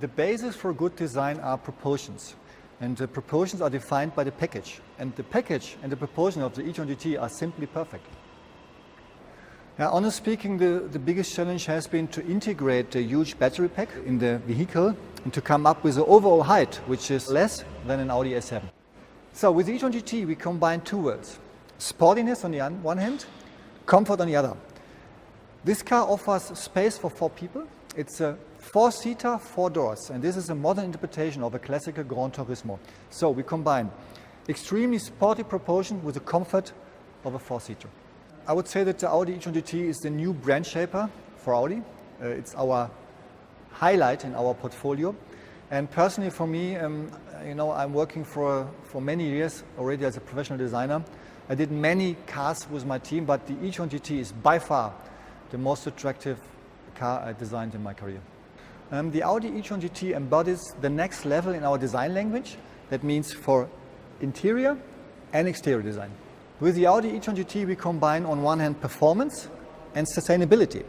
The basis for good design are proportions. And the proportions are defined by the package. And the package and the proportion of the e-tron GT are simply perfect. Now, honestly speaking, the biggest challenge has been to integrate the huge battery pack in the vehicle and to come up with the overall height, which is less than an Audi A7. So with the e-tron GT, we combine two worlds. Sportiness on the one hand, comfort on the other. This car offers space for 4 people. It's a 4-seater, 4 doors, and this is a modern interpretation of a classical Gran Turismo. So we combine extremely sporty propulsion with the comfort of a 4-seater. I would say that the Audi e-tron GT is the new brand shaper for Audi. It's our highlight in our portfolio. And personally for me, I'm working for many years already as a professional designer. I did many cars with my team, but the e-tron GT is by far the most attractive car I designed in my career. The Audi e-tron GT embodies the next level in our design language. That means for interior and exterior design. With the Audi e-tron GT, we combine on one hand performance and sustainability.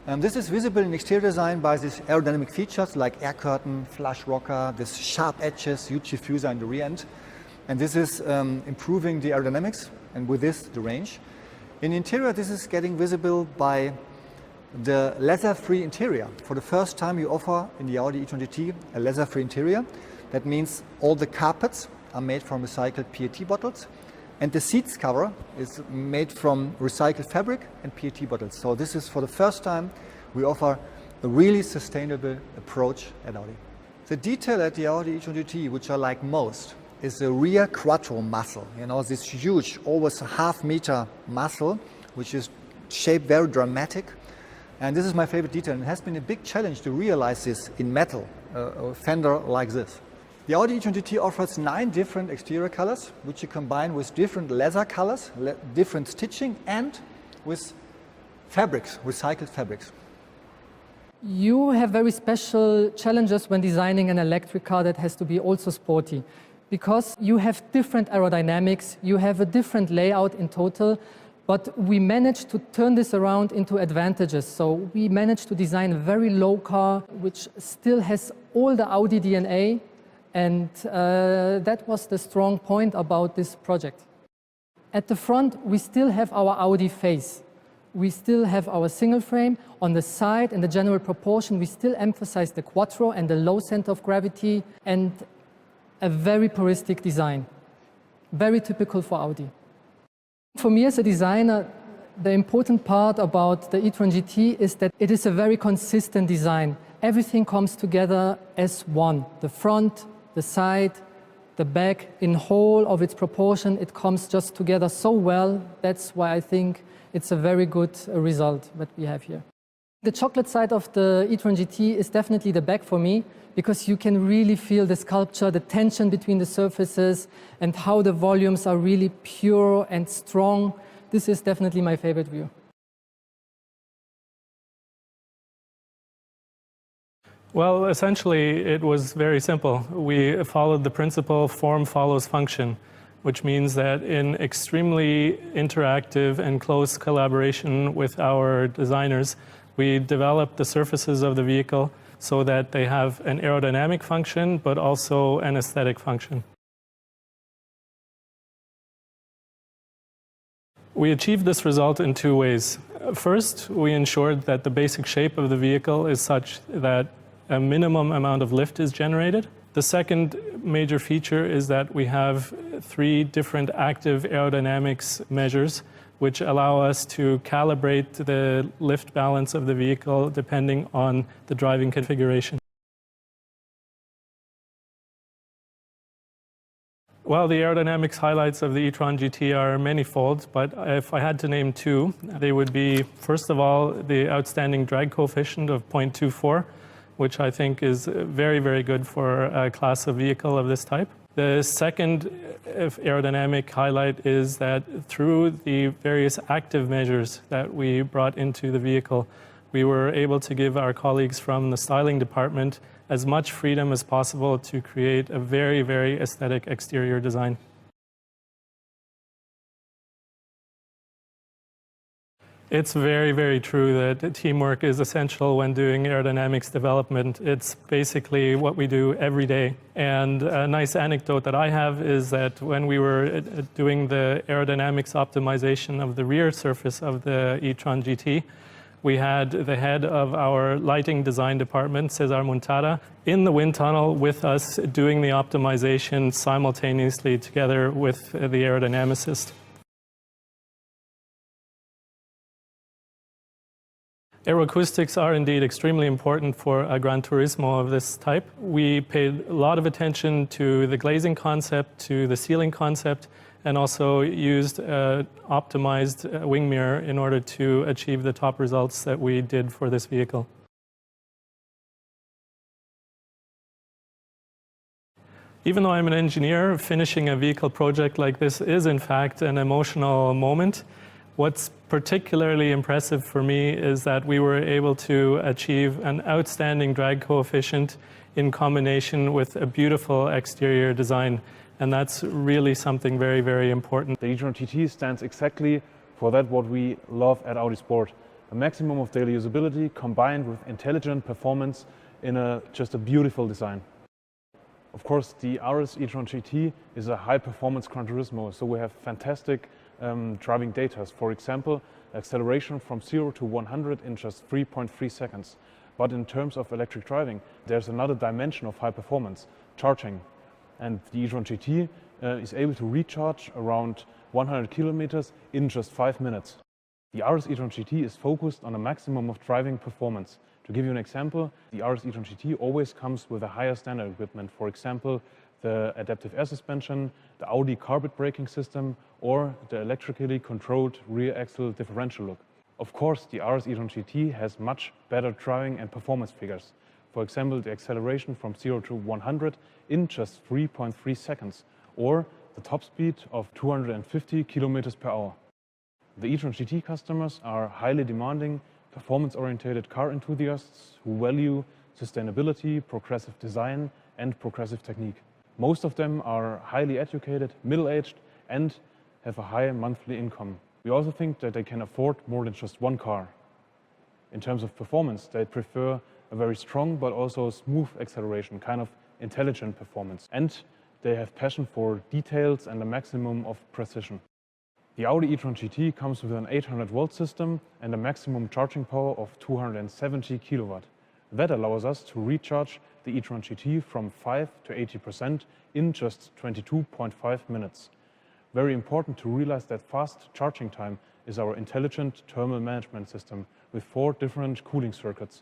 This is visible in exterior design by these aerodynamic features like air curtain, flush rocker, this sharp edges, huge diffuser in the rear end. And this is improving the aerodynamics and with this the range. In interior, this is getting visible by the leather-free interior. For the first time, we offer in the Audi e-tron GT a leather-free interior. That means all the carpets are made from recycled PET bottles, and the seats cover is made from recycled fabric and PET bottles. So this is for the first time we offer a really sustainable approach at Audi. The detail at the Audi e-tron GT, which I like most, is the rear Quattro muscle. This huge, almost a half-meter muscle, which is shaped very dramatic. And this is my favorite detail. And it has been a big challenge to realize this in metal, a fender like this. The Audi e-tron GT offers 9 different exterior colors, which you combine with different leather colors, different stitching, and with fabrics, recycled fabrics. You have very special challenges when designing an electric car that has to be also sporty, because you have different aerodynamics, you have a different layout in total, but we managed to turn this around into advantages. So we managed to design a very low car, which still has all the Audi DNA, and that was the strong point about this project. At the front, we still have our Audi face. We still have our single frame. On the side and the general proportion, we still emphasize the Quattro and the low center of gravity and a very puristic design, very typical for Audi. For me as a designer, the important part about the e-tron GT is that it is a very consistent design. Everything comes together as one. The front, the side, the back, in whole of its proportion, it comes just together so well. That's why I think it's a very good result that we have here. The chocolate side of the e-tron GT is definitely the back for me, because you can really feel the sculpture, the tension between the surfaces, and how the volumes are really pure and strong. This is definitely my favorite view. Well, essentially, it was very simple. We followed the principle form follows function, which means that in extremely interactive and close collaboration with our designers, we developed the surfaces of the vehicle so that they have an aerodynamic function, but also an aesthetic function. We achieved this result in 2 ways. First, we ensured that the basic shape of the vehicle is such that a minimum amount of lift is generated. The second major feature is that we have 3 different active aerodynamics measures which allow us to calibrate the lift balance of the vehicle depending on the driving configuration. Well, the aerodynamics highlights of the e-tron GT are manifold, but if I had to name 2, they would be, first of all, the outstanding drag coefficient of 0.24, which I think is very, very good for a class of vehicle of this type. The second aerodynamic highlight is that through the various active measures that we brought into the vehicle, we were able to give our colleagues from the styling department as much freedom as possible to create a very, very aesthetic exterior design. It's very, very true that teamwork is essential when doing aerodynamics development. It's basically what we do every day. And a nice anecdote that I have is that when we were doing the aerodynamics optimization of the rear surface of the e-tron GT, we had the head of our lighting design department, Cesar Montada, in the wind tunnel with us doing the optimization simultaneously together with the aerodynamicist. Aeroacoustics are indeed extremely important for a Gran Turismo of this type. We paid a lot of attention to the glazing concept, to the ceiling concept, and also used optimized wing mirror in order to achieve the top results that we did for this vehicle. Even though I'm an engineer, finishing a vehicle project like this is in fact an emotional moment. What's particularly impressive for me is that we were able to achieve an outstanding drag coefficient in combination with a beautiful exterior design. And that's really something very, very important. The e-tron GT stands exactly for that what we love at Audi Sport. A maximum of daily usability combined with intelligent performance in just a beautiful design. Of course, the RS e-tron GT is a high-performance Gran Turismo, so we have fantastic driving data. For example, acceleration from 0 to 100 in just 3.3 seconds. But in terms of electric driving, there's another dimension of high performance, charging. And the e-tron GT is able to recharge around 100 kilometers in just 5 minutes. The RS e-tron GT is focused on a maximum of driving performance. To give you an example, the RS e-tron GT always comes with a higher standard equipment. For example, the adaptive air suspension, the Audi carpet braking system, or the electrically controlled rear axle differential look. Of course, the RS e-tron GT has much better driving and performance figures. For example, the acceleration from 0 to 100 in just 3.3 seconds, or the top speed of 250 kilometers per hour. The e-tron GT customers are highly demanding, performance-oriented car enthusiasts who value sustainability, progressive design, and progressive technique. Most of them are highly educated, middle-aged, and have a high monthly income. We also think that they can afford more than just one car. In terms of performance, they prefer a very strong but also smooth acceleration, kind of intelligent performance. And they have passion for details and a maximum of precision. The Audi e-tron GT comes with an 800-volt system and a maximum charging power of 270 kilowatt. That allows us to recharge the e-tron GT from 5 to 80% in just 22.5 minutes. Very important to realize that fast charging time is our intelligent thermal management system with 4 different cooling circuits.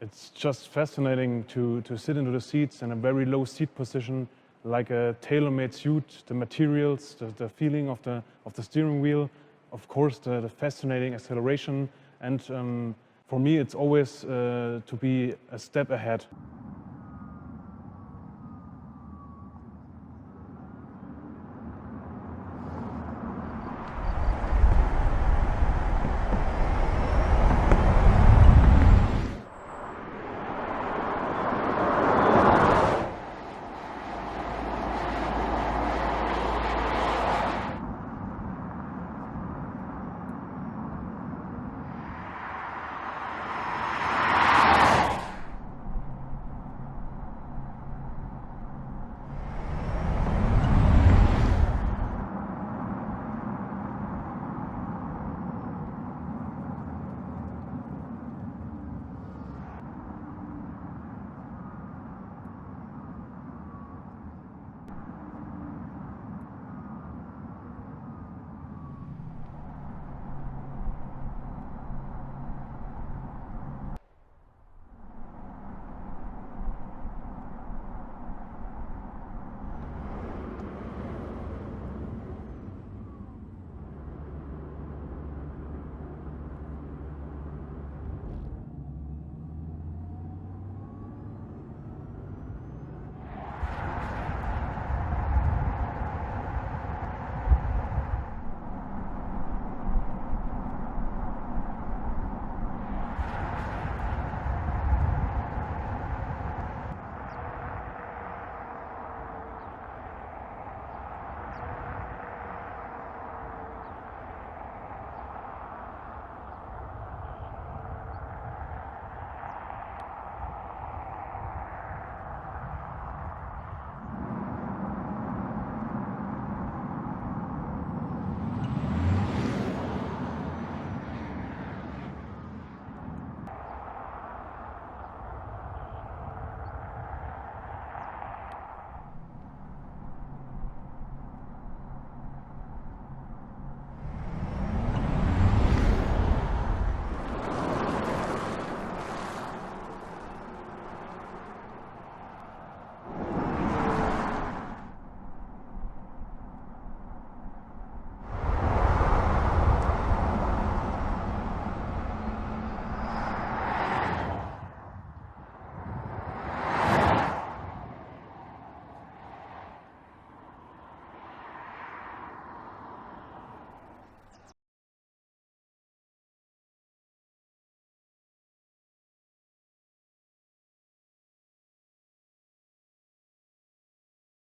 It's just fascinating to sit into the seats in a very low seat position, like a tailor-made suit, the materials, the feeling of the steering wheel, of course the fascinating acceleration, and for me it's always to be a step ahead.